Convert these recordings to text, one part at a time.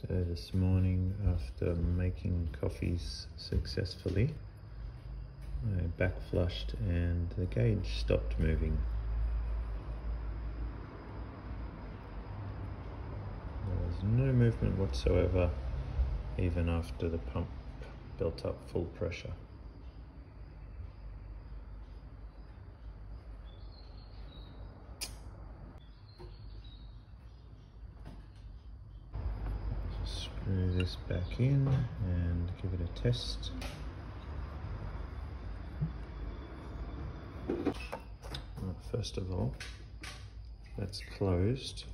So this morning, after making coffees successfully, I back flushed and the gauge stopped moving. There was no movement whatsoever, even after the pump built up full pressure. Screw this back in and give it a test. Well, first of all, that's closed.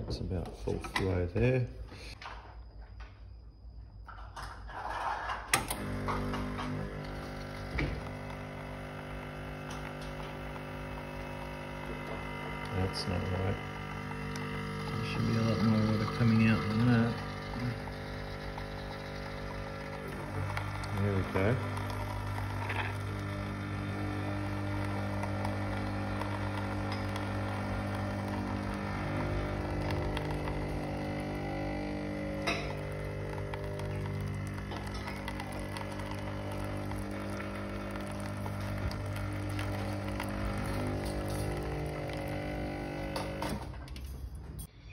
It's about full flow there. That's not right. There should be a lot more water coming out than that. There we go.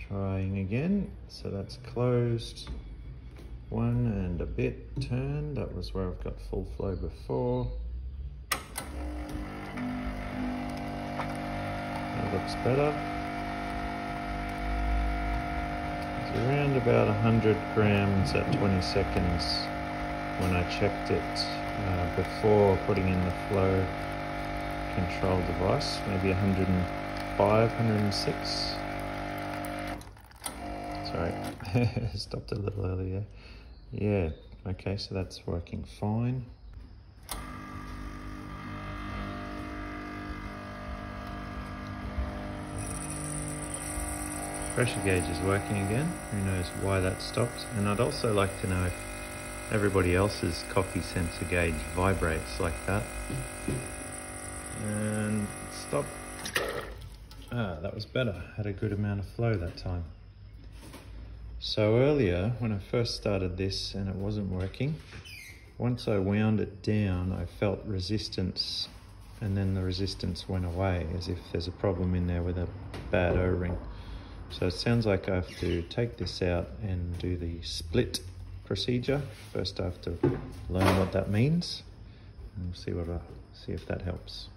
Trying again, so that's closed. One and a bit turned, that was where I've got full flow before. That looks better. It's around about 100 grams at 20 seconds when I checked it before putting in the flow control device, maybe 105, 106. Sorry, stopped a little earlier. Yeah, okay, so that's working fine. Pressure gauge is working again. Who knows why that stopped? And I'd also like to know if everybody else's coffee sensor gauge vibrates like that. And stop. Ah, that was better. Had a good amount of flow that time. So earlier, when I first started this and it wasn't working, once I wound it down, I felt resistance, and then the resistance went away, as if there's a problem in there with a bad O-ring. So it sounds like I have to take this out and do the split procedure. First I have to learn what that means, and see if that helps.